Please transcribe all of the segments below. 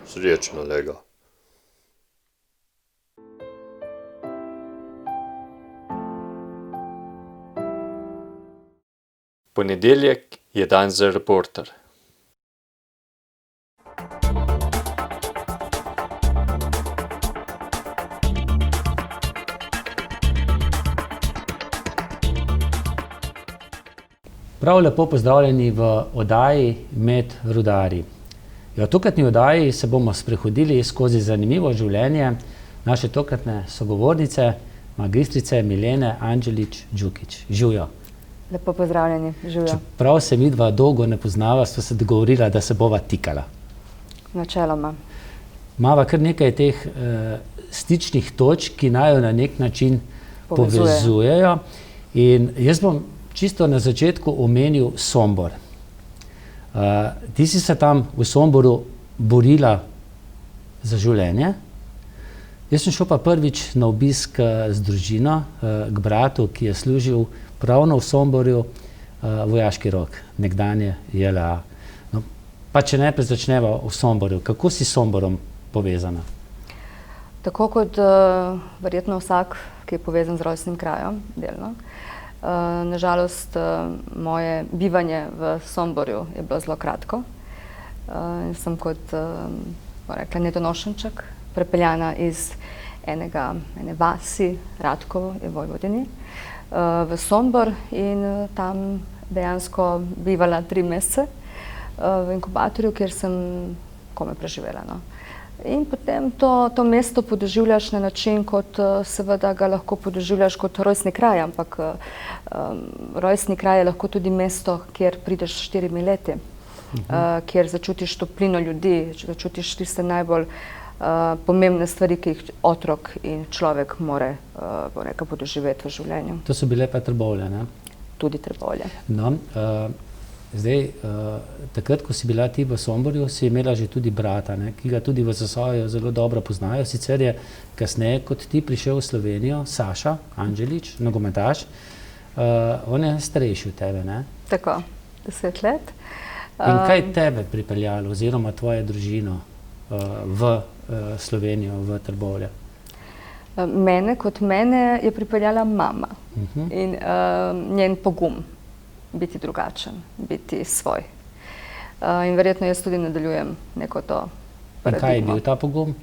Srečno, lega. Ponedeljek je dan za reporter. Prav lepo pozdravljeni v oddaji Med rudarji. V tokratni oddaji se bomo sprehodili skozi zanimivo življenje naše tokratne sogovornice, magistrice Milene Anđelić-Đukić. Živjo. Lepo pozdravljeni, živjo. Čeprav se midva dolgo ne poznava, sva se dogovorila, da se bova tikala. Načeloma. Mava kar nekaj teh stičnih točk, ki naju na nek način povezujejo. In jaz bom čisto na začetku omenil Sombor. Ti si se tam v Somboru borila za življenje. Jaz sem šel pa prvič na obisk z družino k bratu, ki je služil pravno v Somborju, vojaški rok, nekdanje JLA. No, pa če najprej začneva v Somborju, kako si s Somborom povezana? Tako kot verjetno vsak, ki je povezan z rojstnim krajem, delno. Nažalost, moje bivanje v Somborju je bilo zelo kratko. Sem kot nedonošenček prepeljana iz ene vasi, Ratkovo je v Vojvodini, v Sombor in tam dejansko bivala 3 mesece v inkubatorju, kjer sem komaj preživela. No. In potem to mesto podoživljaš na način, kot seveda ga lahko podoživljaš kot rojstni kraj, ampak rojstni kraj je lahko tudi mesto, kjer prideš s 4 leti, kjer začutiš toplino ljudi, začutiš tiste najbolj pomembne stvari, ki jih otrok in človek more podoživeti v življenju. To so bile pa Trbovlje, ne? Tudi Trbovlje. No, zdaj, takrat, ko si bila ti v Somborju, si imela že tudi brata, ne, ki ga tudi v Zasavju zelo dobro poznajo. Sicer je kasneje kot ti prišel v Slovenijo Saša Anđelić, nogometaš. On je starejši od tebe, ne? Tako, 10 let. In kaj tebe pripeljalo oziroma tvojo družino v Slovenijo, v Trbovlje? Mene je pripeljala mama in njen pogum biti drugačen, biti svoj. In verjetno jaz tudi nadaljujem neko to paradigmo. In kaj je bil ta pogum?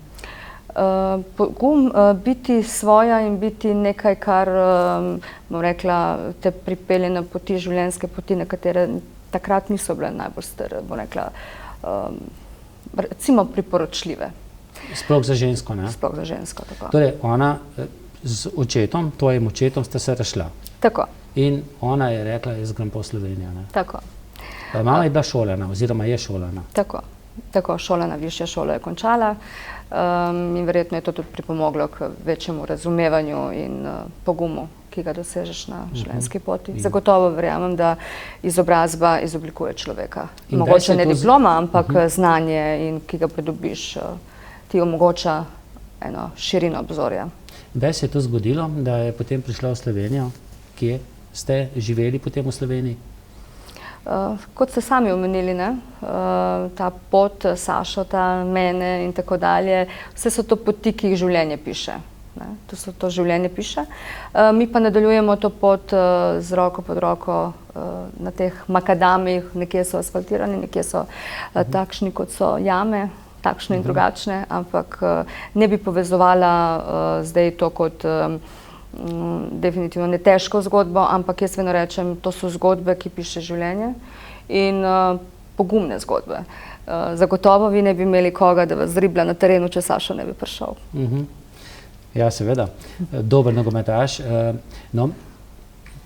Pogum biti svoja in biti nekaj, kar, bom rekla, te pripelje na poti, življenjske poti, na katere takrat niso bile najbolj bom rekla, recimo priporočljive. Sploh za žensko, ne? Sploh za žensko, tako. Torej, ona z očetom, tvojim očetom sta se razšla. Tako. In ona je rekla, jaz grem po Slovenijo, ne? Tako. Mama je bila šolana, oziroma je šolana. Tako, šolana, višja šola je končala in verjetno je to tudi pripomoglo k večjemu razumevanju in pogumu, ki ga dosežeš na življenjski poti. Zagotovo verjamem, da izobrazba izoblikuje človeka. Mogoče ne diploma, ampak znanje, in ki ga pridobiš, ti omogoča eno širino obzorja. Kdaj se je to zgodilo, da je potem prišla v Slovenijo? Kje ste živeli potem v Sloveniji? Kot ste sami omenili, ne? Ta pot, Sašota, mene in tako dalje, vse so to poti, ki jih življenje piše. Ne? To življenje piše. Mi pa nadaljujemo to pot z roko pod roko na teh makadamih, nekje so asfaltirani, nekje so takšni, kot so jame, takšne in drugačne, ampak ne bi povezovala zdaj to kot definitivno ne težko zgodbo, ampak jaz vedno rečem, to so zgodbe, ki piše življenje in pogumne zgodbe. Zagotovo vi ne bi imeli koga, da vas driblja na terenu, če Sašo ne bi prišel. Ja, seveda. Dober nogometaš. No,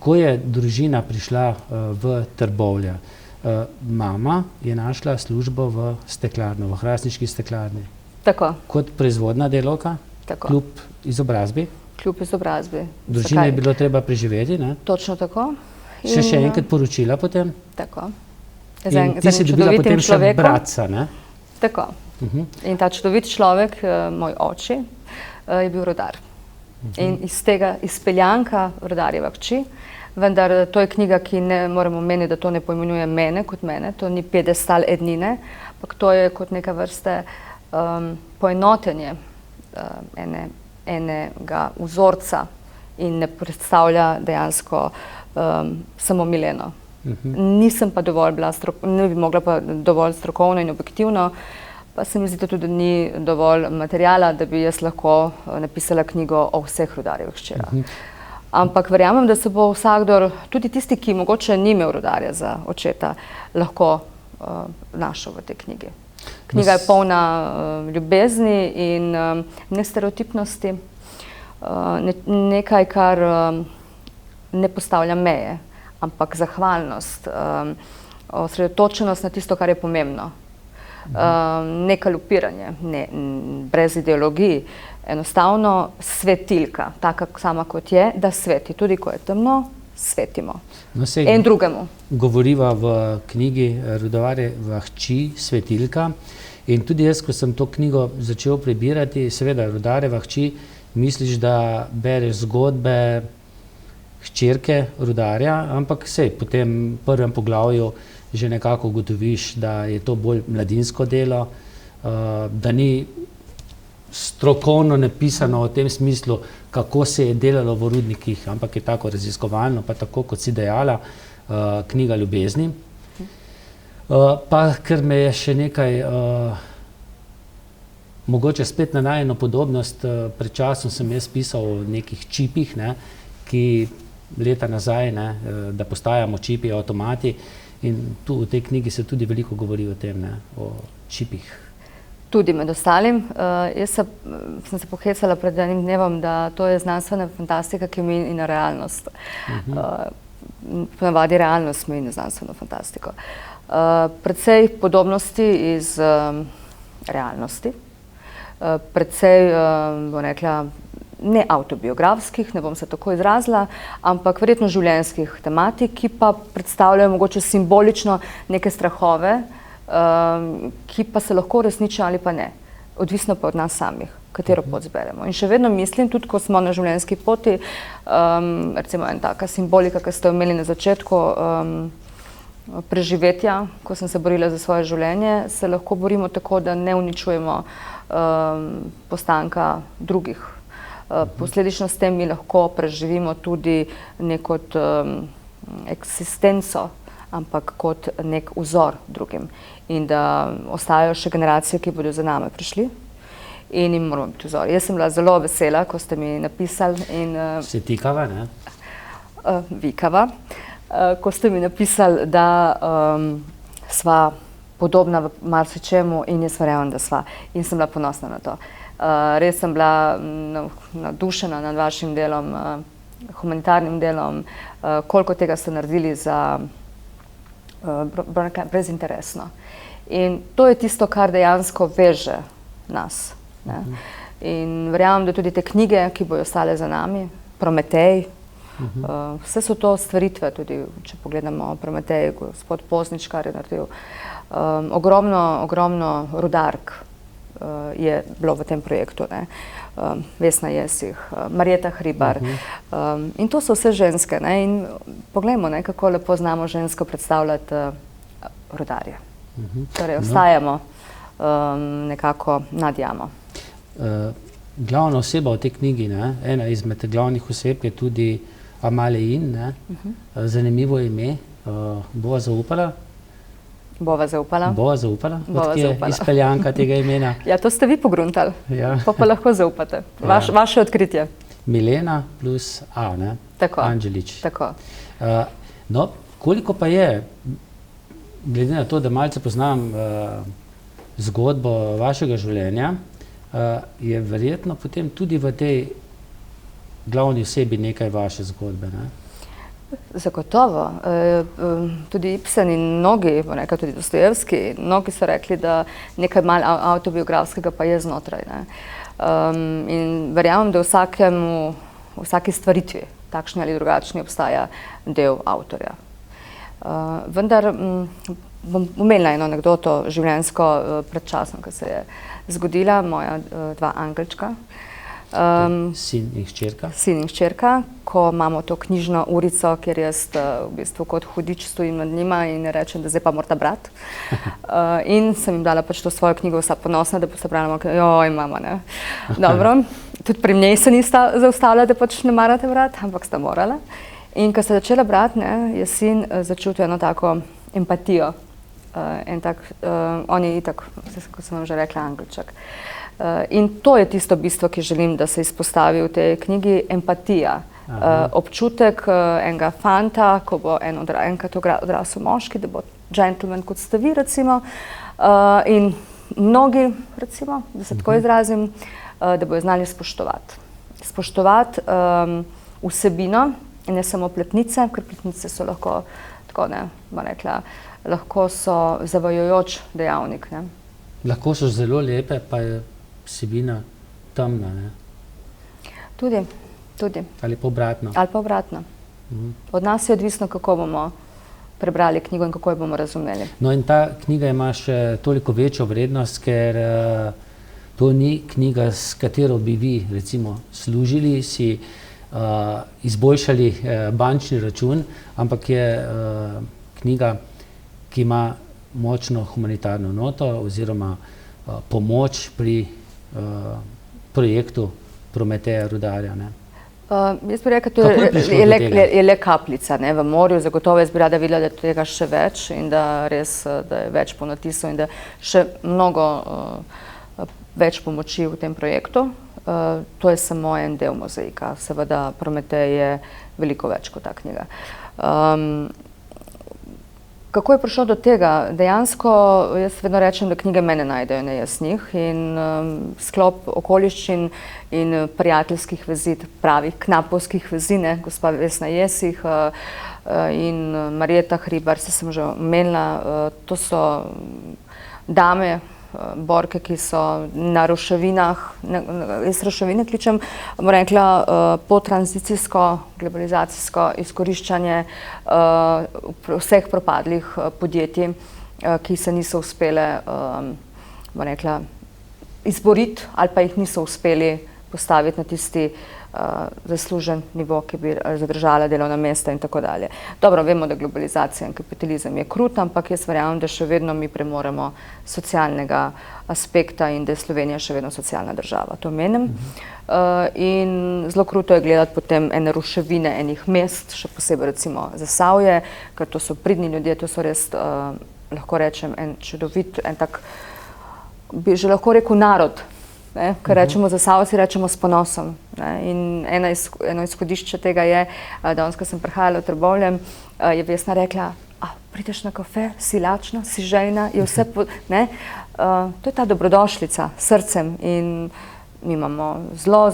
ko je družina prišla v Trbovlje, mama je našla službo v steklarni, v hrastniški steklarni. Tako. Kot proizvodna delavka, kljub izobrazbi. Kljub izobrazbi. Družine je bilo treba preživeti, ne? Točno tako. Še enkrat poročila potem? Tako. In ti si dobila potem še bratca, ne? Tako. In ta čudovit človek, moj oči, je bil rudar. In iz tega izpeljanka rudarjeva hči, vendar to je knjiga, ki ne moremo meniti, da to ne pojmenuje mene kot mene, to ni piedestal ednine, ampak to je kot neka vrste poenotenje enega vzorca in ne predstavlja dejansko samo Mileno. Nisem pa ne bi mogla pa dovolj strokovno in objektivno, pa se mi zdi, da tudi ni dovolj materijala, da bi jaz lahko napisala knjigo o vseh rudarjevih hčerah. Ampak verjamem, da se bo vsakdor, tudi tisti, ki mogoče ni imel rudarja za očeta, lahko našel v tej knjigi. Knjiga je polna ljubezni in nestereotipnosti, nekaj, kar ne postavlja meje, ampak zahvalnost, osredotočenost na tisto, kar je pomembno. Neka lupiranje, brez ideologij, enostavno svetilka, taka sama kot je, da sveti. Tudi ko je temno, svetimo. En drugemu. Govoriva v knjigi Rudarjeva hči, svetilka. In tudi jaz, ko sem to knjigo začel prebirati, seveda Rudarjeva hči, misliš, da bereš zgodbe hčerke rudarja, ampak sej po tem prvem poglavju že nekako ugotoviš, da je to bolj mladinsko delo, da ni strokovno napisano v tem smislu, kako se je delalo v rudnikih, ampak je tako raziskovalno, pa tako, kot si dejala, knjiga ljubezni. Pa ker me je še nekaj, mogoče spet na najino podobnost, pred časom sem jaz pisal o nekih čipih, ki leta nazaj, da postajamo čipi, avtomati, in tu v tej knjigi se tudi veliko govori o tem, o čipih. Tudi med ostalim. Jaz sem se pohecala pred enim dnevom, da to je znanstvena fantastika, ki meji na realnost. Ponavadi realnost meji na znanstveno fantastiko. Precej podobnosti iz realnosti, precej, bom rekla, ne avtobiografskih, ne bom se tako izrazila, ampak verjetno življenjskih tematik, ki pa predstavljajo mogoče simbolično neke strahove, ki pa se lahko uresničijo ali pa ne. Odvisno pa od nas samih, katero pot zberemo. In še vedno mislim, tudi ko smo na življenjski poti, recimo ena taka simbolika, ki ste imeli na začetku preživetja, ko sem se borila za svoje življenje, se lahko borimo tako, da ne uničujemo postanka drugih. Posledično s tem mi lahko preživimo tudi neko eksistenco, ampak kot nek vzor drugim. In da ostajajo še generacije, ki bodo za nami prišli in jim moramo biti vzor. Jaz sem bila zelo vesela, ko ste mi napisali in... Se tikava, ne? Vikava. Ko ste mi napisali, da sva podobna v marsičemu in jaz verjamem, da sva. In sem bila ponosna na to. Res sem bila navdušena nad vašim delom, humanitarnim delom, koliko tega ste naredili za brezinteresno. In to je tisto, kar dejansko veže nas. In verjamem, da tudi te knjige, ki bojo ostale za nami, Prometej, vse so to stvaritve, tudi če pogledamo Prometej, gospod Poznič, kar je naredil, ogromno rudark je bilo v tem projektu. Vesna Jesih, Marjeta Hribar. In to so vse ženske. In poglejmo, kako lepo znamo žensko predstavljati rudarje. Torej, ostajamo nekako nad jamo. Glavna oseba v tej knjigi, ena izmed glavnih oseb je tudi Amalejin. Zanimivo ime. Bova zaupala? Bova zaupala. Bova zaupala, kot je izpeljanka tega imena. Ja, to ste vi pogruntali, pa lahko zaupate. Vaše odkritje. Milena plus A, Tako. Anđelić. Tako. No, koliko pa je, glede na to, da malce poznam zgodbo vašega življenja, je verjetno potem tudi v tej glavni osebi nekaj vaše zgodbe, Zagotovo. Tudi Ibsen in mnogi, tudi Dostojevski, mnogi so rekli, da nekaj malo avtobiografskega pa je znotraj. In verjamem, da v vsaki stvaritvi, takšni ali drugačni, obstaja del avtorja. Vendar bom omenila eno anekdoto življenjsko predčasno, ki se je zgodila, moja dva angelčka. Sin in hčerka. Sin in hčerka, ko imamo to knjižno urico, kjer jaz v bistvu kot hudič stojim nad njima in rečem, da zdaj pa morata brati. In sem jim dala pač to svojo knjigo, vsa ponosna, da boste brala, joj, mama, ne. Dobro, tudi pri njej se nista zaustavila, da pač ne marate brati, ampak sta morala. In ko sta začela brati, ne, je sin začutil eno tako empatijo. On je itak, kot sem vam že rekla, Anglček. In to je tisto bistvo, ki želim, da se izpostavi v tej knjigi, empatija. Občutek enega fanta, ko bo enkrat odrasel moški, da bo gentleman, kot ste vi, recimo, in mnogi, recimo, da se tako izrazim, da bojo znali spoštovati. Spoštovati vsebino in ne samo pletnice, ker pletnice so lahko, tako ne, bom rekla, lahko so zavajajoč dejavnik. Ne. Lahko so zelo lepe, pa je vsebina temna, ne? Tudi. Ali pa obratno. Ali pa obratno. Od nas je odvisno, kako bomo prebrali knjigo in kako jo bomo razumeli. No in ta knjiga ima še toliko večjo vrednost, ker to ni knjiga, s katero bi vi, recimo, služili, si izboljšali bančni račun, ampak je knjiga, ki ima močno humanitarno noto oziroma pomoč pri projektu Prometeja Rudarja. Ne? Jaz bi rekla, je le kapljica, ne, v morju. Zagotovo jaz bi rada videla, da je tega še več in da res, da je več ponatisov in da še mnogo več pomoči v tem projektu. To je samo en del mozaika. Seveda Prometej je veliko več kot ta knjiga. Kako je prišlo do tega? Dejansko jaz vedno rečem, da knjige mene najdejo, ne jaz njih, in sklop okoliščin in prijateljskih vezi, pravih knapovskih vezi, ne, gospa Vesna Jesih in Marjeta Hribar, se sem že omenila, to so dame, borke, ki so na ruševinah, jaz ruševine kličem, bom rekla, potranzicijsko, globalizacijsko izkoriščanje vseh propadlih podjetij, ki se niso uspele, bom rekla, izboriti ali pa jih niso uspeli postaviti na tisti zaslužen nivo, ki bi zadržala delovna mesta in tako dalje. Dobro, vemo, da globalizacija in kapitalizem je krut, ampak jaz verjamem, da še vedno mi premoremo socialnega aspekta in da je Slovenija še vedno socialna država. To menim. In zelo kruto je gledati potem ene ruševine enih mest, še posebej recimo Zasavje, ker to so pridni ljudje, to so res, lahko rečem, en čudovit, en tak, bi že lahko rekel narod. Ne, ker rečemo Zasavci, rečemo s ponosom. Ne, in eno izhodišče tega je, danes, ko sem prihajala v Trbovlje, je Vesna rekla, prideš na kafe, si lačna, si žejna, je vse, ne, to je ta dobrodošlica s srcem in mi imamo zelo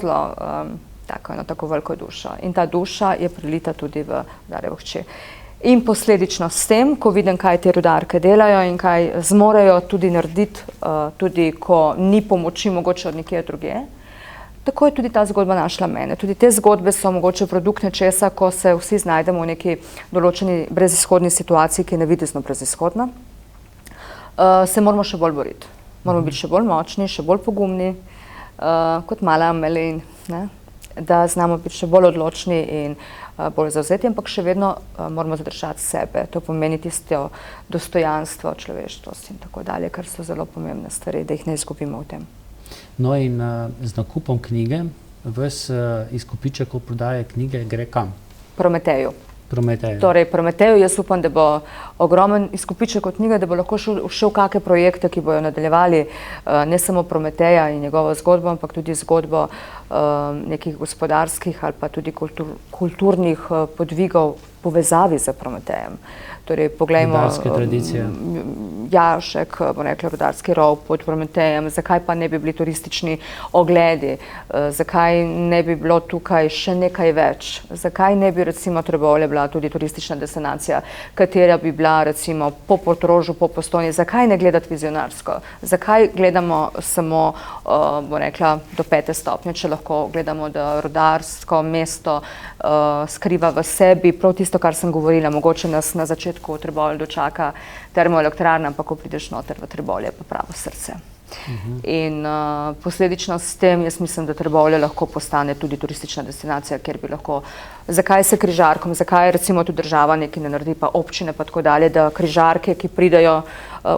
tako veliko dušo. In ta duša je prelita tudi v Rudarjevo hči. In posledično s tem, ko vidim, kaj te rudarke delajo in kaj zmorejo tudi narediti, tudi ko ni pomoči mogoče od nekje drugje, tako je tudi ta zgodba našla mene. Tudi te zgodbe so mogoče produkt nečesa, ko se vsi znajdemo v neki določeni brezizhodni situaciji, ki je navidezno brezizhodna. Se moramo še bolj boriti. Moramo biti še bolj močni, še bolj pogumni, kot mala Amelin, ne? Da znamo biti še bolj odločni in bolj zavzeti, ampak še vedno moramo zadržati sebe. To pomeni tisto dostojanstvo, človeštvost in tako dalje, kar so zelo pomembne stvari, da jih ne izgubimo v tem. No in z nakupom knjige, ves izkupiček od prodaje knjige gre kam? Prometeju. Prometeju. Torej, Prometeju jaz upam, da bo ogromen izkupiček od knjige, da bo lahko šel v kakšne projekte, ki bojo nadaljevali ne samo Prometeja in njegovo zgodbo, ampak tudi zgodbo nekih gospodarskih ali pa tudi kulturnih podvigov povezavi z Prometejem. Torej, poglejmo, rudarske tradicije. Jašek, bom rekla, rudarski rov pod Prometejem, zakaj pa ne bi bili turistični ogledi, zakaj ne bi bilo tukaj še nekaj več, zakaj ne bi recimo Trbovlje bila tudi turistična destinacija, katera bi bila recimo po Portorožu, po Postojni, zakaj ne gledati vizionarsko, zakaj gledamo samo, bom rekla, do 5. stopnje, če lahko gledamo, da rudarsko mesto skriva v sebi prav tisto, kar sem govorila, mogoče nas na začetku v Trbovlju dočaka termoelektrarna, ampak ko prideš noter v Trbovlje, pa pravo srce. In posledično s tem jaz mislim, da Trbovlje lahko postane tudi turistična destinacija, kjer bi lahko, zakaj se križarkom, zakaj recimo tudi država nekaj ne naredi, pa občine pa tako dalje, da križarke, ki pridajo,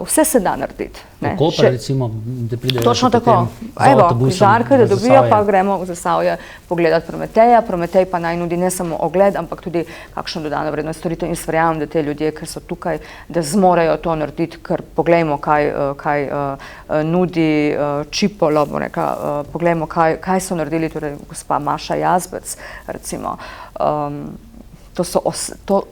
vse se da narediti. Koper recimo, da pridajo točno tako. Evo, križarke, da dobijo, pa gremo v Zasavje pogledati Prometeja. Prometej pa naj nudi ne samo ogled, ampak tudi kakšno dodano vrednost storitev in verjamem, da te ljudje, ki so tukaj, da zmorejo to narediti, ker poglejmo, kaj nudi Čipolo, poglejmo, kaj so naredili, torej gospa Maša Jazbec, recimo.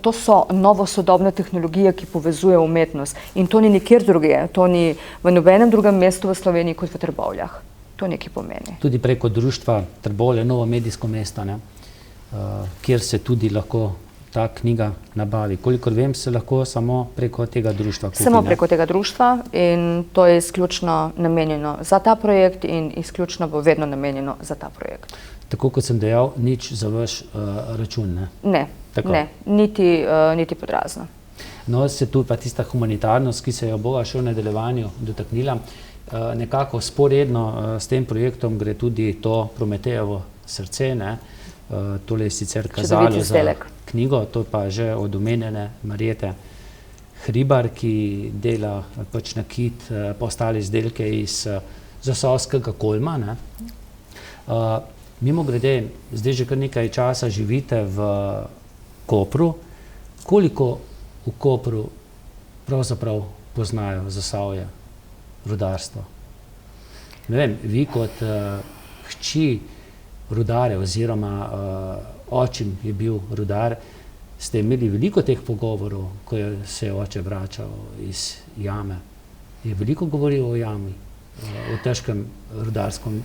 To so novosodobne tehnologije, ki povezuje umetnost in to ni nikjer drugje, to ni v nobenem drugem mestu v Sloveniji kot v Trbovljah. To nekaj pomeni. Tudi preko društva Trbovlje, novo medijsko mesto, kjer se tudi lahko ta knjiga nabavi. Kolikor vem, se lahko samo preko tega društva kupi. Samo preko tega društva in to je izključno namenjeno za ta projekt in izključno bo vedno namenjeno za ta projekt. Tako kot sem dejal, nič za vaš račun, ne? Ne, niti podrazno. No, se tu pa tista humanitarnost, ki se jo bova še v nadaljevanju dotaknila. Nekako sporedno s tem projektom gre tudi to Prometejevo srce, ne? Tole je sicer kazalo za knjigo, to pa že od omenjene Marjete Hribar, ki dela pač nakit, pa ostale izdelke iz zasavskega Kolma, ne? Mimogrede, zdaj že kar nekaj časa živite v Kopru. Koliko v Kopru pravzaprav poznajo Zasavje, rudarstvo? Ne vem, vi kot hči rudare oziroma očim je bil rudar, ste imeli veliko teh pogovorov, ko se je oče vračal iz jame. Je veliko govoril o jami, o težkem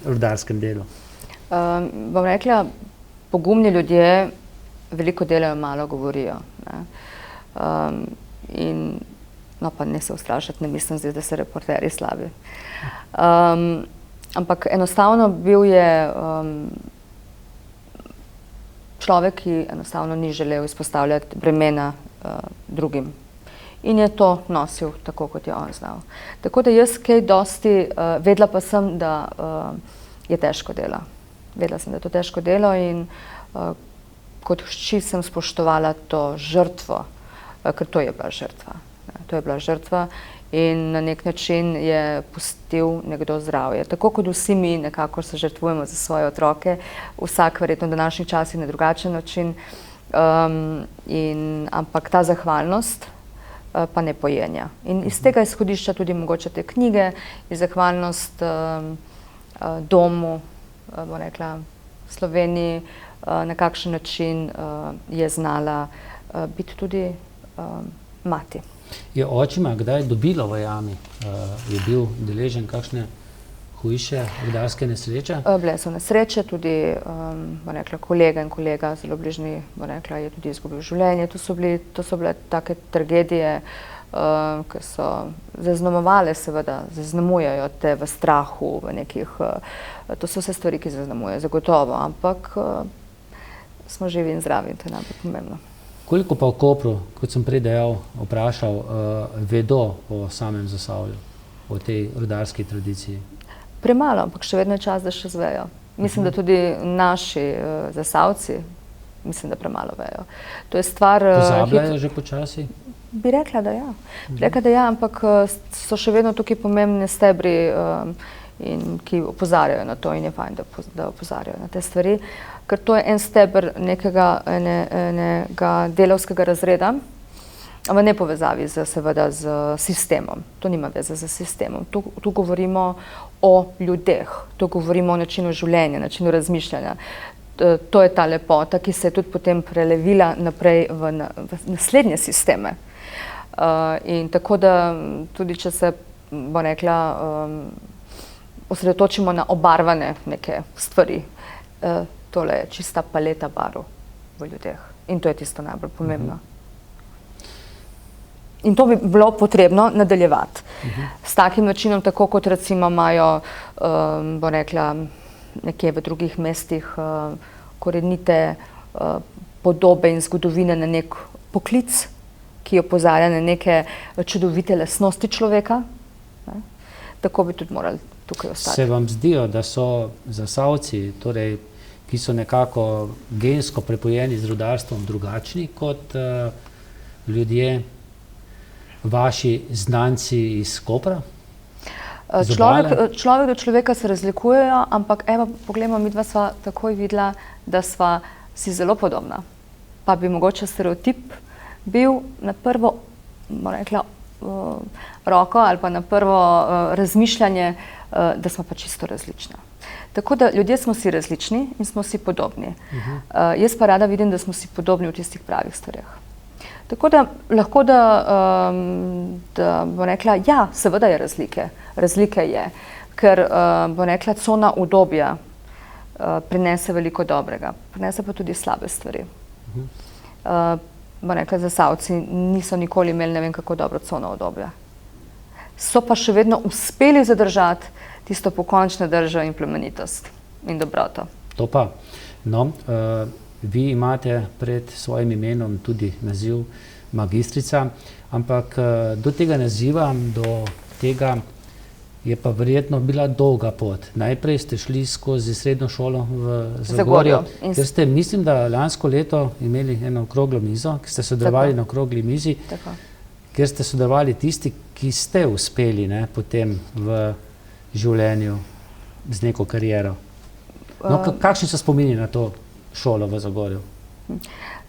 rudarskem delu? Bom rekla, pogumni ljudje veliko delajo, malo govorijo. No pa ne se ustrašiti, ne mislim zdaj, da so reporterji slabi. Ampak enostavno bil je človek, ki enostavno ni želel izpostavljati bremena drugim. In je to nosil tako, kot je on znal. Tako da jaz kaj dosti, vedela pa sem, da je težko delo. Vedela sem, da je to težko delo in kot hči sem spoštovala to žrtvo, ker to je bila žrtva. To je bila žrtva in na nek način je pustil nekdo zdravje. Tako kot vsi mi nekako se žrtvujemo za svoje otroke, vsak verjetno v današnjih časih na drugačen način, ampak ta zahvalnost pa ne pojenja. In iz tega izhodišča tudi mogoče te knjige, je zahvalnost domu, bom rekla, Sloveniji, na kakšen način je znala biti tudi mati. Je očima kdaj dobilo v jami? Je bil deležen kakšne hujše rudarske nesreče? Bile so nesreče, tudi bom rekla, kolega in kolega, zelo bližnji, bom rekla, je tudi izgubil življenje. To so bile take tragedije, ki so zaznamovale, seveda, zaznamujejo te v strahu, v nekih, to so vse stvari, ki zaznamujejo, zagotovo, ampak smo živi in zdravi in to je najbolj pomembno. Koliko pa v Kopru, kot sem prej dejal, vprašal, vedo o samem Zasavju, o tej rudarski tradiciji? Premalo, ampak še vedno je čas, da še zvejo. Mislim, da tudi naši Zasavci, mislim, da premalo vejo. To je stvar... Pozabljajo že počasi? Bi rekla, da ja. Ampak so še vedno tukaj pomembni stebri, ki opozarjajo na to in je fajn, da opozarjajo na te stvari. Ker to je en steber enega delavskega razreda, v nepovezavi seveda z sistemom. To nima veze z sistemom. Tu govorimo o ljudeh, tu govorimo o načinu življenja, načinu razmišljanja. To je ta lepota, ki se je tudi potem prelevila naprej v naslednje sisteme. In tako da tudi, če se, bom rekla, osredotočimo na obarvane neke stvari, tole je čista paleta barv v ljudeh. In to je tisto najbolj pomembno. In to bi bilo potrebno nadaljevati. S takim načinom, tako kot recimo imajo, bom rekla, nekje v drugih mestih korenite podobe in zgodovine na nek poklic, ki opozarja na neke čudovite lastnosti človeka. tako bi tudi morali tukaj ostati. Se vam zdijo, da so Zasavci, torej, ki so nekako gensko prepojeni z rudarstvom, drugačni kot ljudje, vaši znanci iz Kopra? Človek do človeka se razlikujejo, ampak evo, poglejmo, midva sva takoj videla, da sva si zelo podobna. Pa bi mogoče stereotip bil na prvo, bom rekla, roko ali pa na prvo razmišljanje, da smo pa čisto različna. Tako da ljudje smo si različni in smo si podobni. Jaz pa rada vidim, da smo si podobni v tistih pravih stvareh. Tako da lahko, da bom rekla, ja, seveda je razlike. Razlike je, ker bom rekla, cona udobja prinese veliko dobrega, prinese pa tudi slabe stvari. Bom rekla, Zasavci niso nikoli imeli ne vem kako dobro cono udobja. So pa še vedno uspeli zadržati tisto pokončno držo in plemenitost in dobroto. To pa. No, vi imate pred svojim imenom tudi naziv magistrica, ampak do tega naziva, do tega je pa verjetno bila dolga pot. Najprej ste šli skozi srednjo šolo v Zagorju, ker ste, mislim, da lansko leto imeli eno okroglo mizo, ki ste sodelovali na okrogli mizi, kjer ste sodelovali tisti, ki ste uspeli potem v življenju z neko kariero. No, kakšni so spomini na to šolo v Zagorju?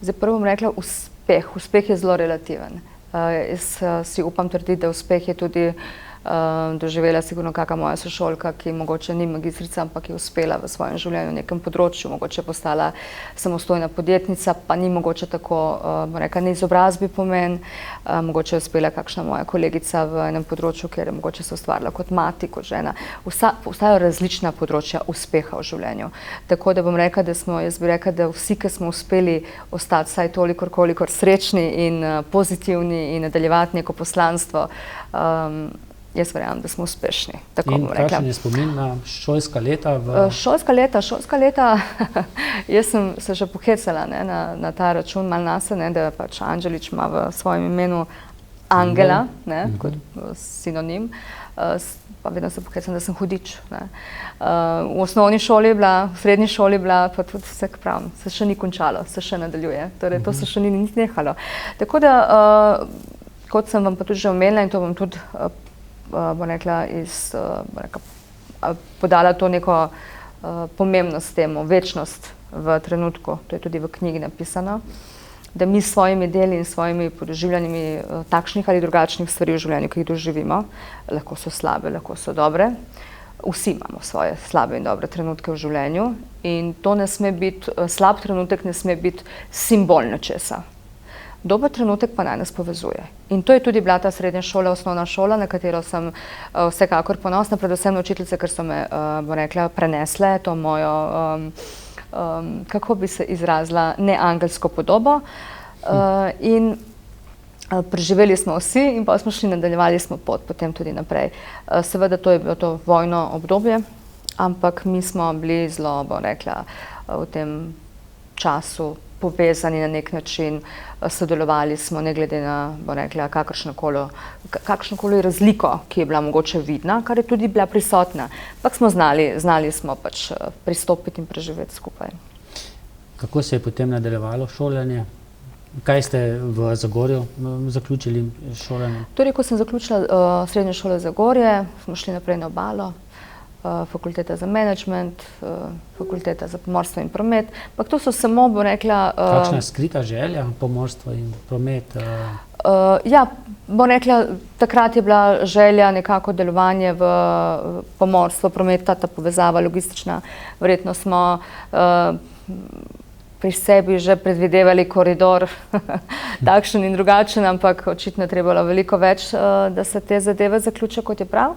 Zdaj prvo bom rekla uspeh. Uspeh je zelo relativen. Jaz si upam trditi, da uspeh je tudi doživela sigurno kakšna moja sošolka, ki mogoče ni magistrica, ampak je uspela v svojem življenju v nekem področju, mogoče postala samostojna podjetnica, pa ni mogoče tako, bom rekla, ne izobrazbi pomen, mogoče je uspela kakšna moja kolegica v enem področju, kjer je mogoče se ustvarila kot mati, kot žena. Obstajajo različna področja uspeha v življenju. Tako da bom rekla, jaz bi rekla, da vsi, ki smo uspeli ostati vsaj toliko, kolikor srečni in pozitivni in nadaljevati neko poslanstvo, jaz verjamem, da smo uspešni. In kakšen je spomin na šolska leta? Šolska leta, jaz sem se že pohecala na ta račun, malo nase, da pač Anđelič ima v svojem imenu Angela, kot sinonim, pa vedno se pohecam, da sem hudič. V osnovni šoli je bila, v srednji šoli je bila, pa tudi vse, pravim, se še ni končalo, se še nadaljuje, torej to se še ni nehalo. Tako da, kot sem vam pa tudi že omenila in to bom tudi bom rekla, podala to neko pomembnost temu, večnost v trenutku, to je tudi v knjigi napisano, da mi s svojimi deli in svojimi doživljanji takšnih ali drugačnih stvari v življenju, ki jih doživimo, lahko so slabe, lahko so dobre, vsi imamo svoje slabe in dobre trenutke v življenju in to ne sme biti, slab trenutek ne sme biti simbol nečesa. Dober trenutek pa naj nas povezuje. In to je tudi bila ta srednja šola, osnovna šola, na katero sem vsekakor ponosna, predvsem na učiteljice, ker so me, bom rekla, prenesle to mojo, kako bi se izrazila, neangelsko podobo. In preživeli smo vsi in pa smo šli, nadaljevali smo pot potem tudi naprej. Seveda to je bilo to vojno obdobje, ampak mi smo bili zelo, bom rekla, v tem času povezani na nek način, sodelovali smo ne glede na, bom rekla, kakršnokoli razliko, ki je bila mogoče vidna, kar je tudi bila prisotna. Ampak smo znali smo pač pristopiti in preživeti skupaj. Kako se je potem nadaljevalo šolanje? Kaj ste v Zagorju zaključili šolanje? Torej, ko sem zaključila srednjo šolo Zagorje, smo šli naprej na obalo, fakulteta za menedžment, fakulteta za pomorstvo in promet. Ampak to so samo, bom rekla... Kakšna skrita želja, pomorstvo in promet? Ja, bom rekla, takrat je bila želja nekako delovanje v pomorstvo, promet, ta povezava logistična. Verjetno smo pri sebi že predvidevali koridor takšen in drugačen, ampak očitno je trebalo veliko več, da se te zadeve zaključijo, kot je prav.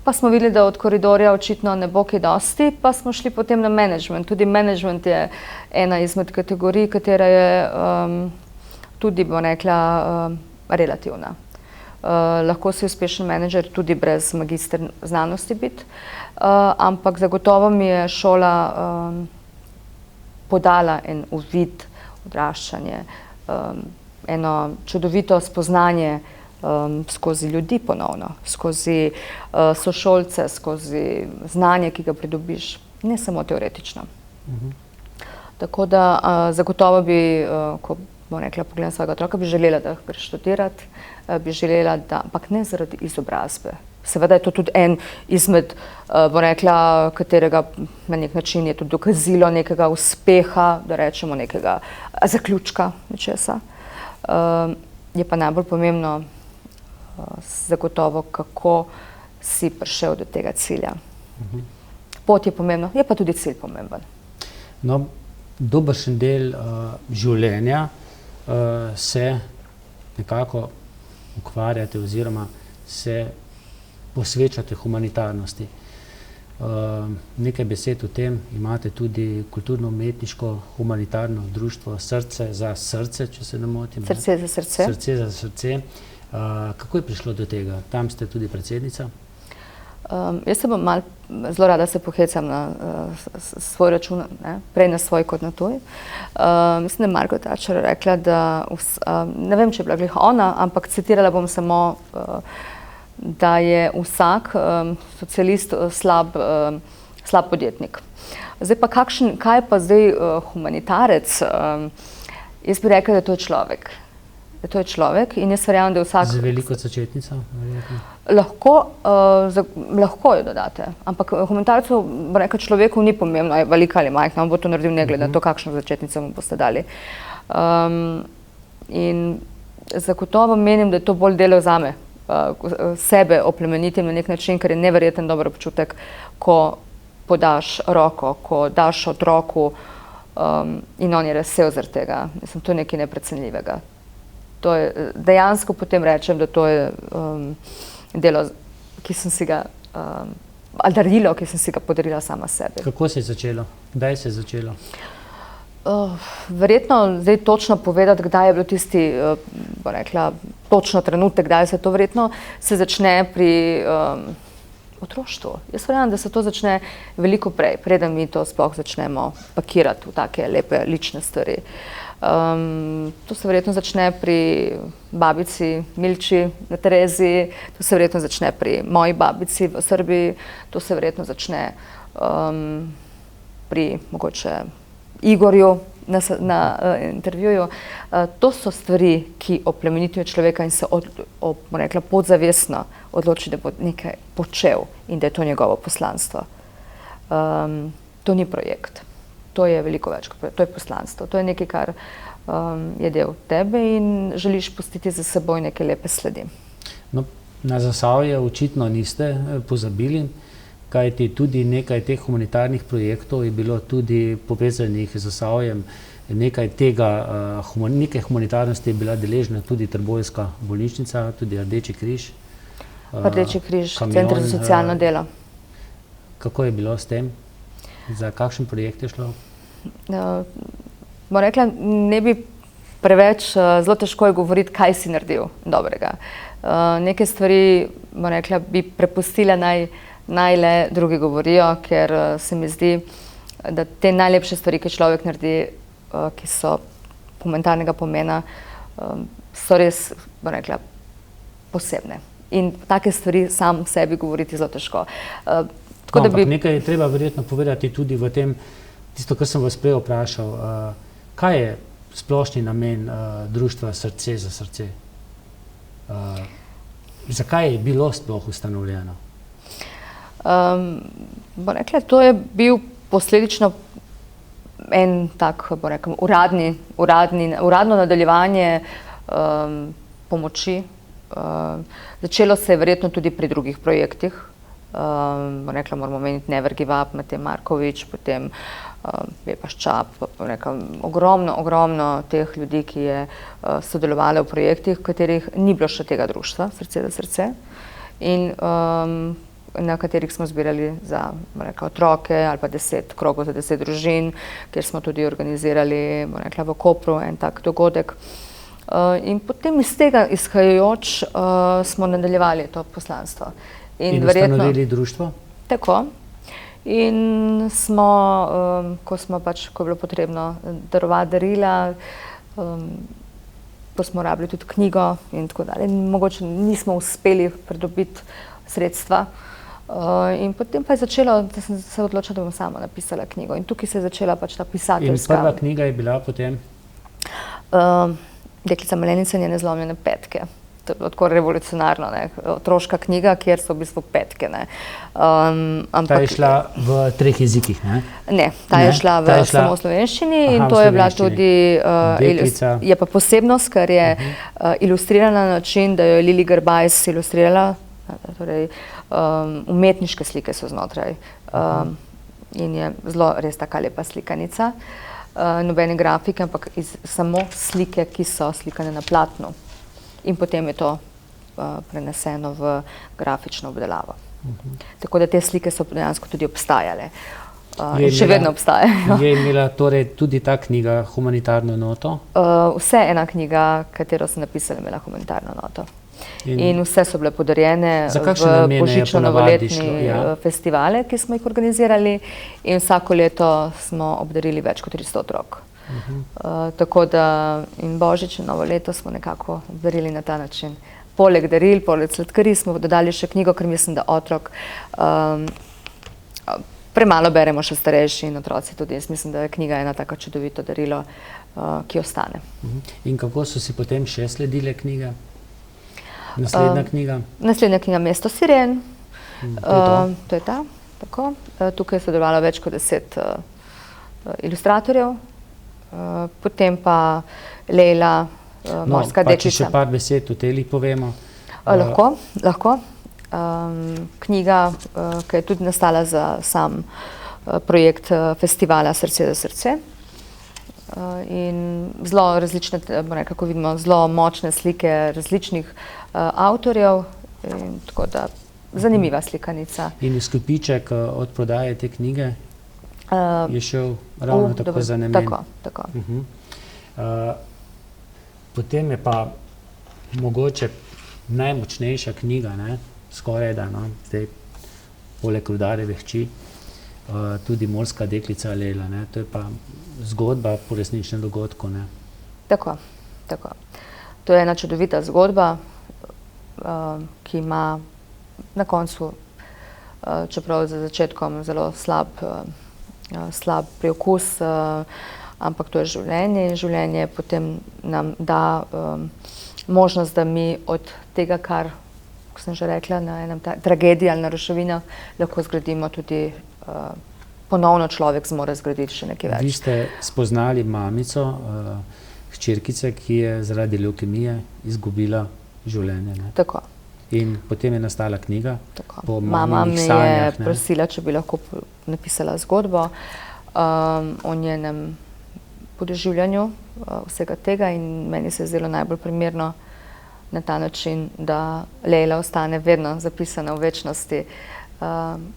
Pa smo videli, da od koridorja očitno ne bo kaj dosti, pa smo šli potem na menedžment. Tudi menedžment je ena izmed kategorij, katera je tudi, bom rekla, relativna. Lahko si uspešen menedžer tudi brez magister znanosti biti, ampak zagotovo mi je šola podala en uvid, odraščanje, eno čudovito spoznanje skozi ljudi ponovno, skozi sošolce, skozi znanje, ki ga pridobiš, ne samo teoretično. Tako da zagotovo bi, ko bom rekla, pogledam svojega otroka, bi želela, da gre študirati, bi želela, da, ampak ne zaradi izobrazbe. Seveda je to tudi en izmed, bom rekla, katerega na nek način je tudi dokazilo nekega uspeha, da rečemo nekega zaključka nečesa. Je pa najbolj pomembno zagotovo, kako si prišel do tega cilja. Pot je pomembno, je pa tudi cilj pomemben. No, dobršen del življenja se nekako ukvarjate oziroma se posvečate humanitarnosti. Nekaj besed o tem, imate tudi kulturno-umetniško humanitarno društvo Srce za srce, če se ne motim. Srce za srce. Srce za srce. Kako je prišlo do tega? Tam ste tudi predsednica? Jaz se bom zelo rada se pohecam na svoj račun, prej na svoj kot na tuj. Mislim, da je Margaret Thatcher rekla, da, ne vem, če je bila glih ona, ampak citirala bom samo, da je vsak socialist slab podjetnik. Zdaj pa kaj je pa zdaj humanitarec? Jaz bi rekla, da to je človek. Da to je človek in jaz verjamem, da je vsak... Z veliko začetnico? Lahko jo dodate, ampak humanitarcu, bo rekel, človeku ni pomembno, je velika ali majhna, on bo to naredil ne glede na to, kakšno začetnico mu boste dali. In zagotovo menim, da je to bolj delo zame, sebe oplemenitim na nek način, ker je neverjeten dober občutek, ko podaš roko, ko daš otroku in on je vesel zaradi tega. Mislim, to je nekaj neprecenljivega. To je, dejansko potem rečem, da to je delo, ki sem si ga, ali darilo, ki sem si ga podarila sama sebi. Kako se je začelo? Kdaj se je začelo? Verjetno zdaj točno povedati, kdaj je bilo tisti, bo rekla, točno trenutek, kdaj se to verjetno se začne pri otroštvu. Jaz verjamem, da se to začne veliko prej, preden mi to sploh začnemo pakirati v take lepe lične stvari. To se verjetno začne pri babici Milči na Tereziji, to se verjetno začne pri moji babici v Srbiji, to se verjetno začne pri mogoče Igorju na intervjuju. To so stvari, ki oplemenitujejo človeka in se rekla, podzavestno odloči, da bo nekaj počel in da je to njegovo poslanstvo. To ni projekt. To je veliko več, to je poslanstvo. To je nekaj, kar je del tebe in želiš pustiti za seboj neke lepe sledi. No, na Zasavje očitno niste pozabili, kajti tudi nekaj teh humanitarnih projektov je bilo tudi povezanih z Zasavjem. Nekaj humanitarnosti je bila deležna tudi Trbovska bolnišnica, tudi Rdeči križ. Rdeči križ, Center za socialno delo. Kako je bilo s tem? Za kakšen projekt je šlo? Bom rekla, ne bi preveč, zelo težko je govoriti, kaj si naredil dobrega. Neke stvari, bom rekla, bi prepustila naj le drugi govorijo, ker se mi zdi, da te najlepše stvari, ki človek naredi, ki so humanitarnega pomena, so res, bom rekla, posebne. In take stvari sam sebi govoriti zelo težko. Ampak nekaj je treba verjetno povedati tudi v tem, tisto, kar sem vas prej vprašal, kaj je splošni namen društva Srce za srce? Zakaj je bilo sploh ustanovljeno? Bom rekla, to je bil posledično en tak, bom rekla, uradno nadaljevanje pomoči. Začelo se je verjetno tudi pri drugih projektih. Bom rekla, moramo omeniti Never Give Up, Matej Markovič, potem Pepa Ščap, ogromno teh ljudi, ki je sodelovalo v projektih, v katerih ni bilo še tega društva, Srce za srce, in na katerih smo zbirali za, bom rekla, otroke ali pa 10 krogov za 10 družin, kjer smo tudi organizirali, bom rekla, v Kopru en tak dogodek. In potem iz tega izhajajoč smo nadaljevali to poslanstvo. In ustanovili društvo? Tako. In smo, ko je bilo potrebno darovati darila, ko smo rabili tudi knjigo in tako dalje. Mogoče nismo uspeli pridobiti sredstva. In potem pa je začelo, da sem se odločila, da bom sama napisala knjigo. In tukaj se je začela pač ta pisateljska. In prva knjiga je bila potem? Deklica Melenica in njene zlomljene petke. To je bilo tako revolucionarno, ne? Otroška knjiga, kjer so v bistvu petke. Ne? Ta je šla v 3 jezikih, ne? Ne, ta je šla samo v slovenščini in to je bila tudi, je pa posebnost, ker je ilustrirana na način, da jo je Lili Gerbajs ilustrirala, torej umetniške slike so znotraj in je zelo res taka lepa slikanica. Nobene grafike, ampak samo slike, ki so slikane na platnu. In potem je to preneseno v grafično obdelavo. Tako da te slike so dejansko tudi obstajale. In še vedno obstajajo. Je imela torej tudi ta knjiga humanitarno noto? Vse ena knjiga, katero sem napisala, imela humanitarno noto. In vse so bile podarjene v božično-novoletni festivale, ki smo jih organizirali, in vsako leto smo obdarili več kot 300 otrok. Tako da in božič in novo leto smo nekako obdarili na ta način. Poleg daril, poleg sladkarij smo dodali še knjigo, ker mislim, da otrok premalo beremo še starejši in otroci tudi. Jaz mislim, da je knjiga ena tako čudovito darilo, ki ostane. In kako so si potem še sledile knjige? Naslednja knjiga? Naslednja knjiga Mesto siren. To je ta. Tako. Tukaj je sodelovalo več kot 10 ilustratorjev. Potem pa Leila, Morska deklica. Če še par besed o tej povemo. Lahko. Knjiga, ki je tudi nastala za sam projekt festivala Srce za srce. In zelo različne, kako vidimo, zelo močne slike različnih avtorjev. Tako da zanimiva slikanica. In izkupiček od prodaje te knjige je šel ravno tako za namen. Tako. Potem je pa mogoče najmočnejša knjiga, skorajda, zdaj poleg Rudarjeve hči, tudi Morska deklica Leila. To je pa zgodba po resničnem dogodku. Tako. To je ena čudovita zgodba, ki ima na koncu, čeprav za začetkom zelo slab preokus, ampak to je življenje in življenje potem nam da možnost, da mi od tega, kar, kot sem že rekla, na enem tragediji ali na ruševinah, lahko zgradimo tudi ponovno človek zmore zgraditi še nekaj več. Vi ste spoznali mamico, hčerkice, ki je zaradi levkemije izgubila življenje. Tako. In potem je nastala knjiga po Mama maminih sanjah. Mama me je prosila, če bi lahko napisala zgodbo o njenem podoživljanju vsega tega in meni se je zdelo najbolj primerno na ta način, da Leila ostane vedno zapisana v večnosti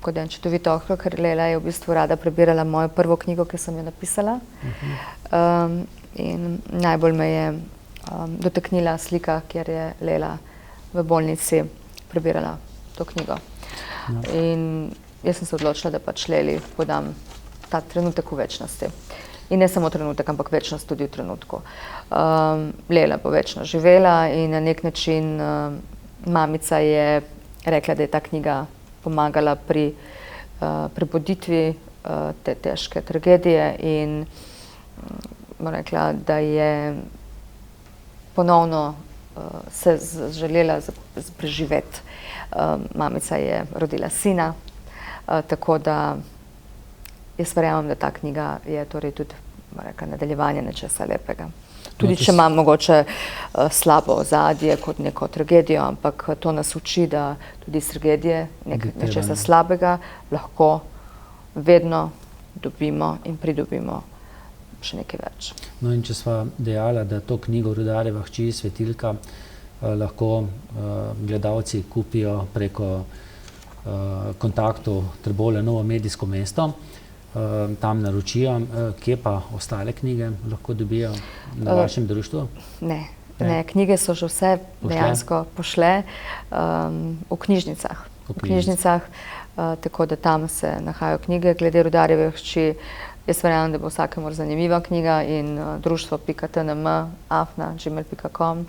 kot en čudovit otrok, ker Leila je v bistvu rada prebirala mojo prvo knjigo, ki sem jo napisala. In najbolj me je dotaknila slika, kjer je Leila v bolnici prebirala to knjigo. In jaz sem se odločila, da pač Leili podam ta trenutek v večnosti. In ne samo trenutek, ampak večnost tudi v trenutku. Leila bo večno živela in na nek način mamica je rekla, da je ta knjiga pomagala pri prebuditvi te težke tragedije in rekla, da je ponovno se želela preživeti. Mamica je rodila sina, tako da jaz verjamem, da ta knjiga je torej tudi nadaljevanje nečesa lepega. Tudi če ima mogoče slabo ozadje kot neko tragedijo, ampak to nas uči, da tudi iz tragedije nečesa slabega lahko vedno dobimo in pridobimo še nekaj več. No in če sva dejala, da to knjigo Rudarjeva hči Svetilka lahko gledalci kupijo preko kontaktov Trbovlje Novo medijsko mesto, tam naročijo, kje pa ostale knjige lahko dobijo na vašem društvu? Ne, knjige so že vse dejansko pošle v knjižnicah. Tako da tam se nahajajo knjige. Glede Rudarjeve hči Jaz verjamem, da bo vsakemu zanimiva knjiga in društvo.tnm@gmail.com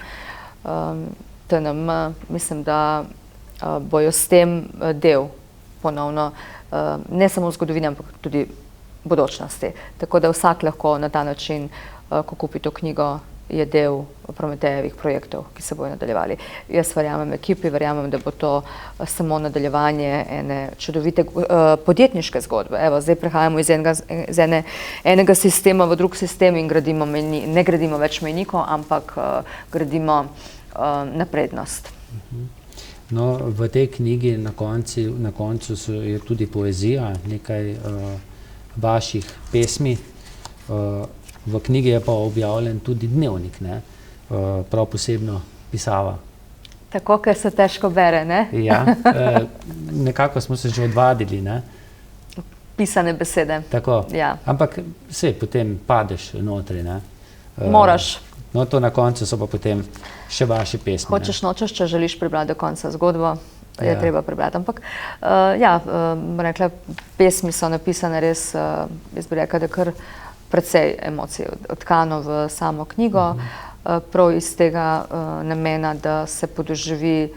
TNM, mislim, da bojo s tem del ponovno ne samo zgodovine, ampak tudi bodočnosti. Tako da vsak lahko na ta način, ko kupi to knjigo, je del Prometejevih projektov, ki se bojo nadaljevali. Jaz verjamem ekipi, verjamem, da bo to samo nadaljevanje ene čudovite podjetniške zgodbe. Evo, zdaj prehajamo iz enega sistema v drug sistem in ne gradimo več mejnikov, ampak gradimo naprednost. No, v tej knjigi na koncu je tudi poezija, nekaj vaših pesmi. V knjigi je pa objavljen tudi dnevnik, ne? Prav posebno pisava. Tako, ker se težko bere, ne? Ja, nekako smo se že odvadili, ne? Pisane besede. Tako, ja. Ampak saj potem padeš notri, ne? Moraš. No, to na koncu so pa potem še vaše pesmi. Hočeš, nočeš, če želiš prebrati do konca zgodbo, je treba prebrati. Ampak, rekla, pesmi so napisane res, jaz bi rekla, da kar precej emocij odtkano v samo knjigo, prav iz tega namena, da se podoživi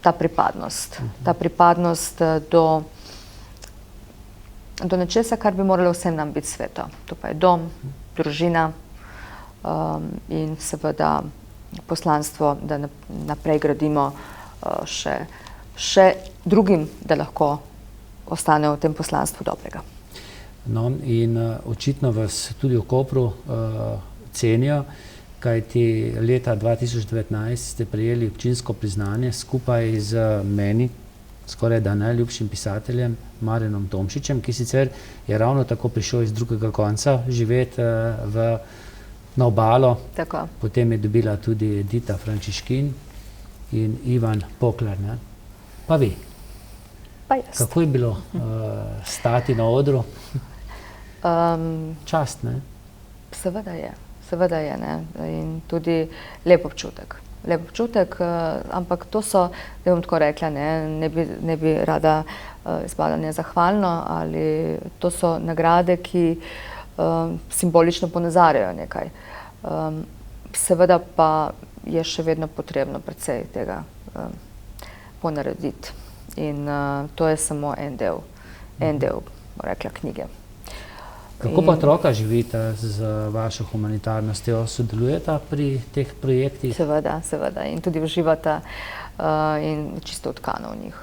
ta pripadnost. Ta pripadnost do nečesa, kar bi moralo vsem nam biti sveto. To pa je dom, družina in seveda poslanstvo, da naprej gradimo še drugim, da lahko ostanejo v tem poslanstvu dobrega. No, in očitno vas tudi v Kopru cenijo, kajti leta 2019 ste prejeli občinsko priznanje skupaj z meni, skoraj da najljubšim pisateljem Marjanom Tomšičem, ki sicer je ravno tako prišel iz drugega konca živeti na obalo. Tako. Potem je dobila tudi Edita Frančiškin in Ivan Poklar, ne? Pa vi. Pa jaz. Kako je bilo stati na odru? Čast, ne? Seveda je, ne? In tudi lep občutek. Lep občutek, ampak to so, da bom tako rekla, ne bi rada izpadla nezahvalno, ali to so nagrade, ki simbolično ponazarjajo nekaj. Seveda pa je še vedno potrebno precej tega ponarediti. In to je samo en del, bom rekla, knjige. Kako pa otroka živite z vašo humanitarnostjo? Sodelujeta pri teh projektih? Seveda. In tudi uživata in čisto odtkano v njih.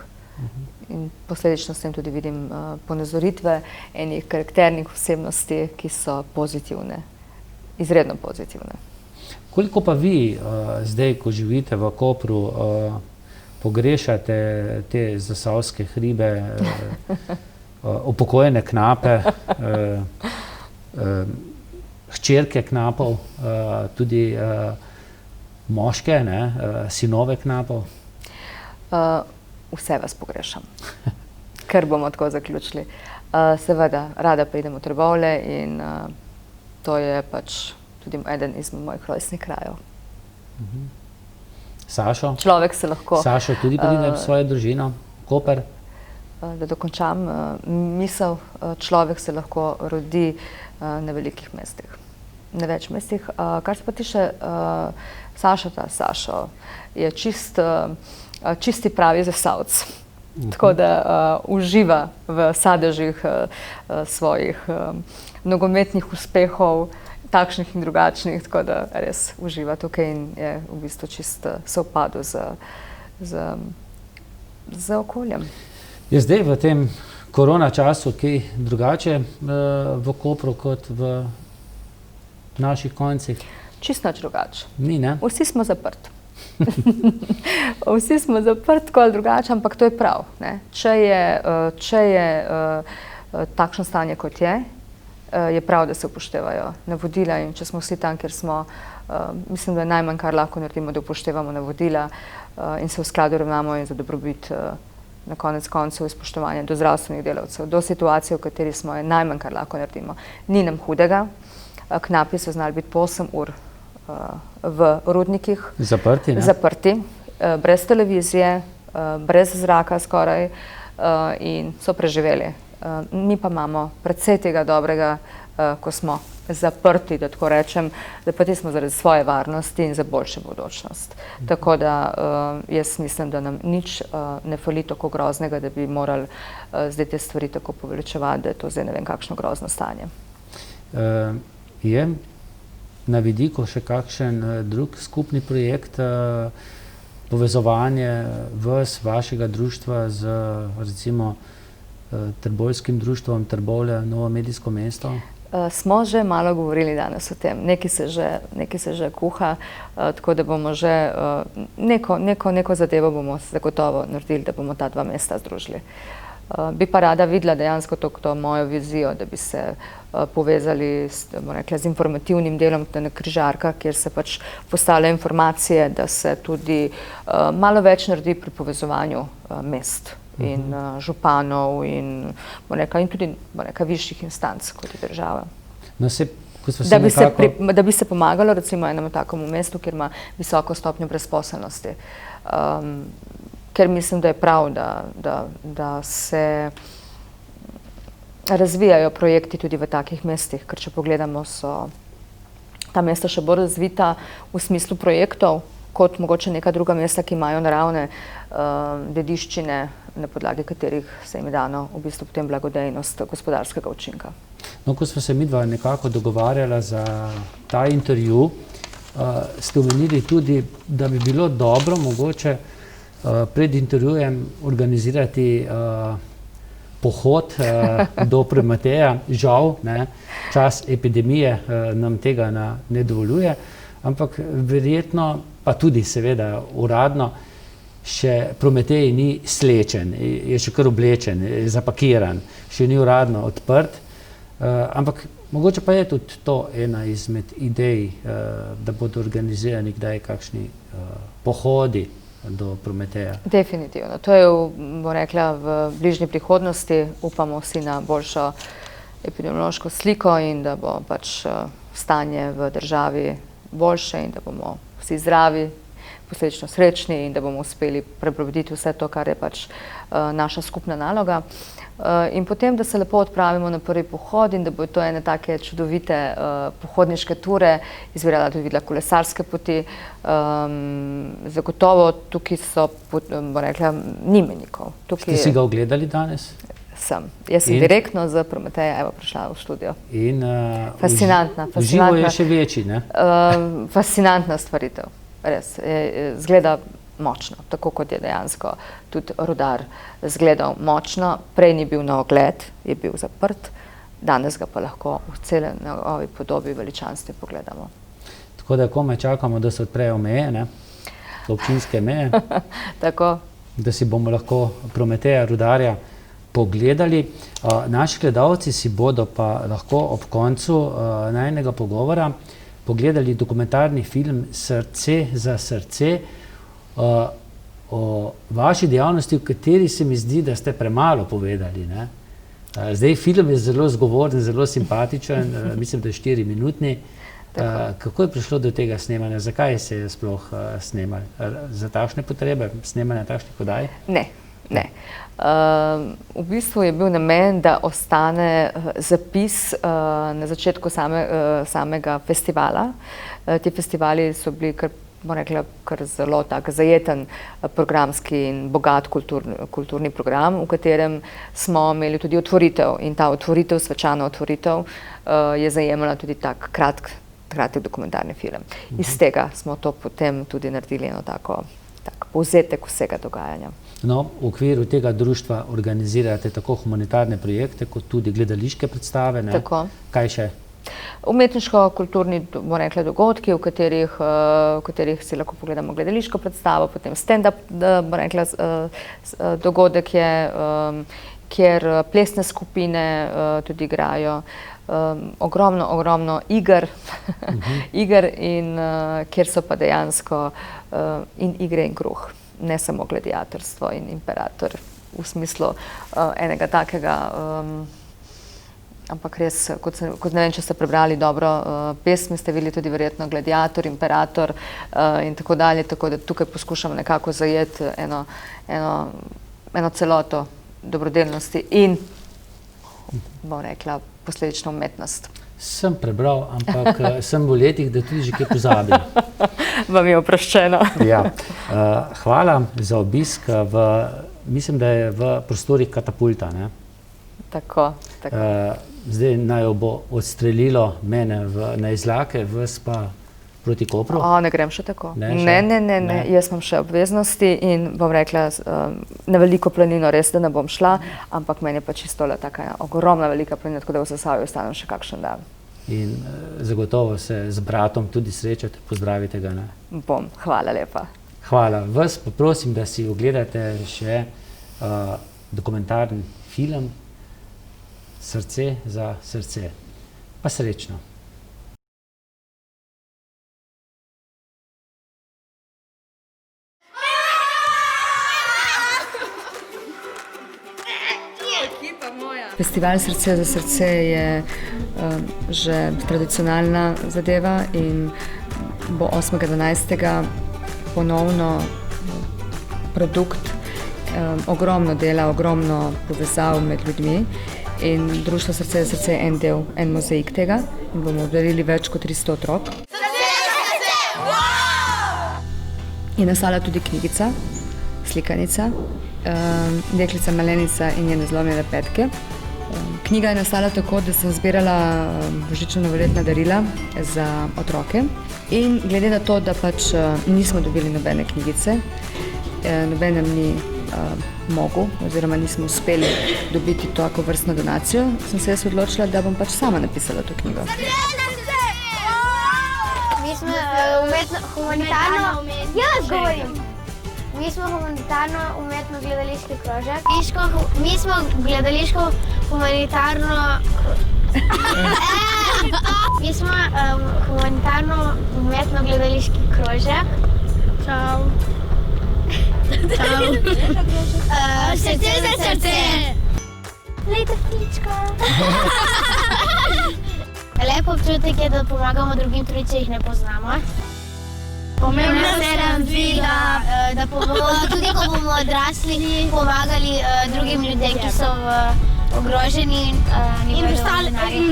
In posledično s tem tudi vidim ponazoritve enih karakternih osebnosti, ki so pozitivne, izredno pozitivne. Koliko pa vi zdaj, ko živite v Kopru, pogrešate te zasavske hribe, upokojene knape, hčerke knapov, tudi moške, sinove knapov? Vse vas pogrešam, ker bomo tako zaključili. Seveda, rada pridem v Trbovlje in to je pač tudi eden izmed mojih rojstnih krajev. Sašo? Človek se lahko... Sašo tudi pride v svojo družino, Koper? Da dokončam misel, človek se lahko rodi na velikih mestih, na več mestih. Kar se pa tiče Sašo je čisti pravi Zasavc. Tako da uživa v sadežih svojih nogometnih uspehov, takšnih in drugačnih, tako da res uživa tukaj in je v bistvu čist sovpadu z okoljem. Je zdaj v tem korona času kaj drugače v Kopru kot v naših koncih? Čisto nič drugače. Ni, ne? Vsi smo zaprti. Vsi smo zaprti, tako ali drugače, ampak to je prav, ne? Če je takšno stanje, kot je prav, da se upoštevajo navodila in če smo vsi tam, kjer smo, mislim, da je najmanj, kar lahko naredimo, da upoštevamo navodila in se v skladu ravnamo in za dobrobit na konec koncev spoštovanja do zdravstvenih delavcev, do situacije, v kateri smo, je najmanj, kar lahko naredimo. Ni nam hudega, knapi so znali biti po 8 ur v rudnikih. Zaprti, ne? Zaprti, brez televizije, brez zraka skoraj in so preživeli. Mi pa imamo precej tega dobrega, ko smo zaprti, da tako rečem, da pa smo zaradi svoje varnosti in za boljšo bodočnost. Tako da jaz mislim, da nam nič ne fali tako groznega, da bi morali zdaj te stvari tako poveličevati, da je to zdaj ne vem kakšno grozno stanje. Je na vidiku še kakšen drug skupni projekt, povezovanje vašega društva z recimo Trboveljskim društvom Trbovlje, Novo medijsko mesto? Smo že malo govorili danes o tem, nekaj se že kuha, tako da bomo že neko zadevo bomo zagotovo naredili, da bomo ta dva mesta združili. Bi pa rada videla dejansko to mojo vizijo, da bi se povezali z informativnim delom na križarkah, kjer se pač postavljajo informacije, da se tudi malo več naredi pri povezovanju mest in županov in tudi višjih instanc kot je država. Da bi se pomagalo recimo enemu takemu mestu, kjer ima visoko stopnjo brezposelnosti. Ker mislim, da je prav, da se razvijajo projekti tudi v takih mestih, ker če pogledamo, so ta mesta še bolj razvita v smislu projektov, kot mogoče neka druga mesta, ki imajo naravne dediščine, na podlagi katerih se jim je dano v bistvu potem blagodejnost gospodarskega učinka. No, ko smo se midva nekako dogovarjala za ta intervju, ste omenili tudi, da bi bilo dobro mogoče pred intervjujem organizirati pohod do Prometeja. Žal, čas epidemije nam tega ne dovoljuje, ampak verjetno, pa tudi seveda uradno, še Prometej ni slečen, je še kar oblečen, je zapakiran, še ni uradno odprt, ampak mogoče pa je tudi to ena izmed idej, da bodo organizirani kdaj kakšni pohodi do Prometeja. Definitivno. To je, bom rekla, v bližnji prihodnosti. Upamo vsi na boljšo epidemiološko sliko in da bo pač stanje v državi boljše in da bomo vsi zdravi, posledično srečni in da bomo uspeli prebroditi vse to, kar je pač naša skupna naloga. In potem, da se lepo odpravimo na prvi pohod in da bo to ene take čudovite pohodniške ture, izbirala tudi videla kolesarske poti. Zagotovo tukaj so, bom rekla, ni menikov. Ste si ga ogledali danes? Sem. Jaz sem direktno z Prometeja prišla v študijo. In fascinantna. Živo je še večji, ne? Fascinantna stvaritev. Res. Zgleda močno, tako kot je dejansko tudi Rudar zgledal močno. Prej ni bil na ogled, je bil zaprt, danes ga pa lahko v cele njegovi podobi veličanstvi pogledamo. Tako da komaj čakamo, da se odprejo meje, ne? Občinske meje. Tako. Da si bomo lahko Prometeja, Rudarja pogledali. Naši gledalci si bodo pa lahko ob koncu najinega pogovora pogledali dokumentarni film Srce za srce o vaši dejavnosti, v kateri se mi zdi, da ste premalo povedali. Zdaj, film je zelo zgovoren, zelo simpatičen, mislim, da je 4-minutni. Kako je prišlo do tega snemanja? Zakaj se je sploh snemali? Za takšne potrebe snemanja takšnih oddaj? Ne. V bistvu je bil namen, da ostane zapis na začetku samega festivala. Ti festivali so bili kar zelo tak zajeten programski in bogat kulturni program, v katerem smo imeli tudi otvoritev. In ta otvoritev, svečana otvoritev, je zajemala tudi tak kratek dokumentarni film. Iz tega smo to potem tudi naredili eno tako povzetek vsega dogajanja. No, v okviru tega društva organizirate tako humanitarne projekte, kot tudi gledališke predstave, ne? Tako. Kaj še? Umetniško-kulturni, bomo rekli, dogodki, v katerih si lahko pogledamo gledališko predstavo, potem stand-up, bomo rekli, dogodek je, kjer plesne skupine tudi igrajo. Ogromno iger in kjer so pa dejansko in igre in kruh. Ne samo gladiatorstvo in imperator v smislu enega takega, ampak res, kot ne vem, če ste prebrali dobro pesmi, ste videli tudi verjetno gladiator, imperator in tako dalje, tako da tukaj poskušamo nekako zajeti eno celoto dobrodelnosti in bom rekla, posledično umetnost. Sem prebral, ampak sem v letih, da tudi že kaj pozabim. Vam je oproščeno. Ja. Hvala za obisk. Mislim, da je v prostorih Katapulta. Ne? Tako. Zdaj naj jo bo odstrelilo mene na izlake, vas pa proti Kopru. Ne grem še tako. Ne. Jaz imam še obveznosti in bom rekla, na veliko planino res, da ne bom šla, ampak meni je pa čisto taka ogromna velika planina, tako da v Zasavju ostanem še kakšen dan. In zagotovo se z bratom tudi srečate, pozdravite ga. Ne? Bom, hvala lepa. Hvala. Vas pa prosim, da si ogledate še dokumentarni film Srce za srce. Pa srečno. Festival Srce za srce je že tradicionalna zadeva in bo 8.12. ponovno produkt, ogromno dela, ogromno povezav med ljudmi in Društvo Srce za srce je en del, en mozaik tega in bomo obdarili več kot 300 otrok. Je nastala tudi knjigica, slikanica, Deklica Malenica in njene zlomljene petke. Knjiga je nastala tako, da sem zbirala božično-novoletna darila za otroke in glede na to, da pač nismo dobili nobene knjigice, noben nam ni mogel oziroma nismo uspeli dobiti tako vrstno donacijo, sem se jaz odločila, da bom pač sama napisala to knjigo. Mi smo humanitarno, mi smo humanitarno umetno gledališki krožek. Mi smo gledališko humanitarno... Mi smo humanitarno umetno gledališki krožek. Čau. Čau. Srce za srce. Lejte ptičko. Lep občutek je, da pomagamo drugim tudi, če jih ne poznamo. Pomembno se nam dviga, da bomo tudi, ko bomo odrasli, pomagali drugim ljudem, ki so ogroženi in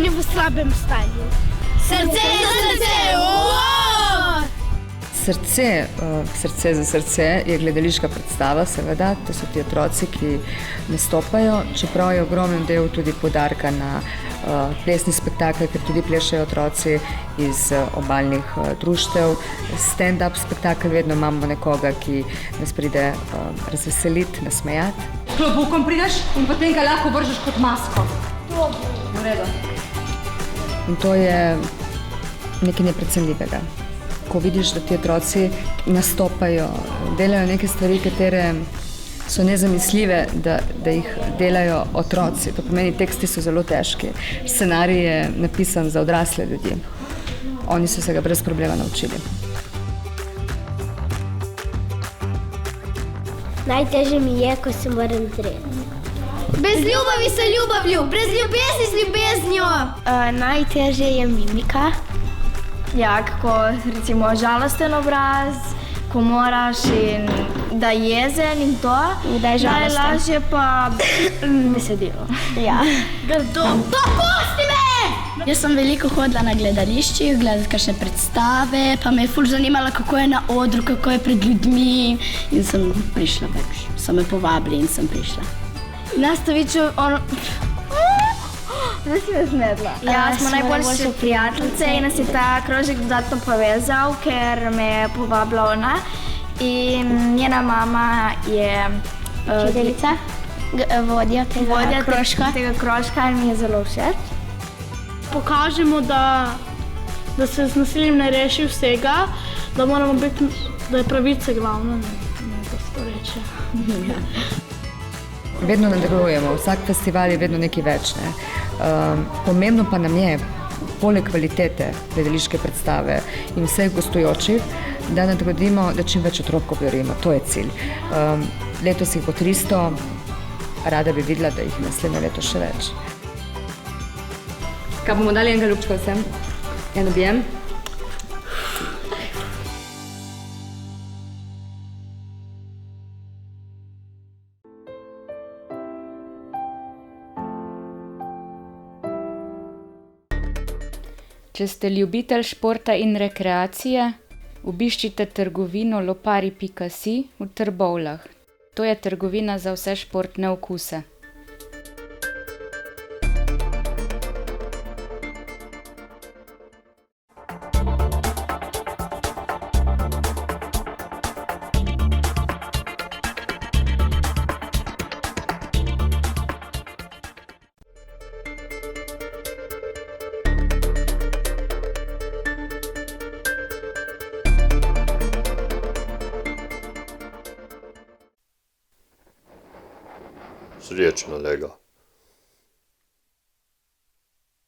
v slabem stanju. Srce za srce! Srce za srce je gledališka predstava, seveda. To so ti otroci, ki nastopajo, čeprav je ogromen del tudi poudarka na plesni spektakel, ker tudi plešejo otroci iz obalnih društev. Stand-up spektakel, vedno imamo nekoga, ki nas pride razveseliti, nasmejati. Klobukom prideš in potem ga lahko vržeš kot masko. V redu. In to je nekaj neprecenljivega. Ko vidiš, da ti otroci nastopajo, delajo neke stvari, katere so nezamisljive, da jih delajo otroci. To pomeni, teksti so zelo težki. Scenarij je napisan za odrasle ljudi. Oni so se ga brez problema naučili. Najtežje mi je, ko se moram zreti. Bez ljubavi se ljubavlju, brez ljubezni z ljubeznjo. Najtežje je mimika. Ja, kako recimo žalosten obraz, ko moraš in da jezen in to. Najlažje pa besedilo. Ja. Grdo. Popusti me! Jaz sem veliko hodila na gledališčih, gledati kakšne predstave, pa me je ful zanimala, kako je na odru, kako je pred ljudmi in sem prišla več. So me povabili in sem prišla. Nastaviču, zdaj si me zmedla. Ja, smo najboljše prijateljice in nas je ta krožek dodatno povezal, ker me je povabila ona. In njena mama je učiteljica, vodja tega krožka in mi je zelo všeč. Pokažemo, da se z nasiljem ne reši vsega, da moramo biti, da je pravica glavna, ne da se to reče. Vedno nadaljujemo, vsak festival je vedno nekaj več. Pomembno pa nam je, poleg kvalitete gledališke predstave in vseh gostujočih, da nadgradimo, da čim več otrok obdarimo. To je cilj. Letos jih bo 300, rada bi videla, da jih naslednje leto še več. Kaj bomo dali enega ljubčka vsem? En objem? Če ste ljubitelj športa in rekreacije, obiščite trgovino lopari.si v Trbovljah. To je trgovina za vse športne okuse. Srečno, Lego.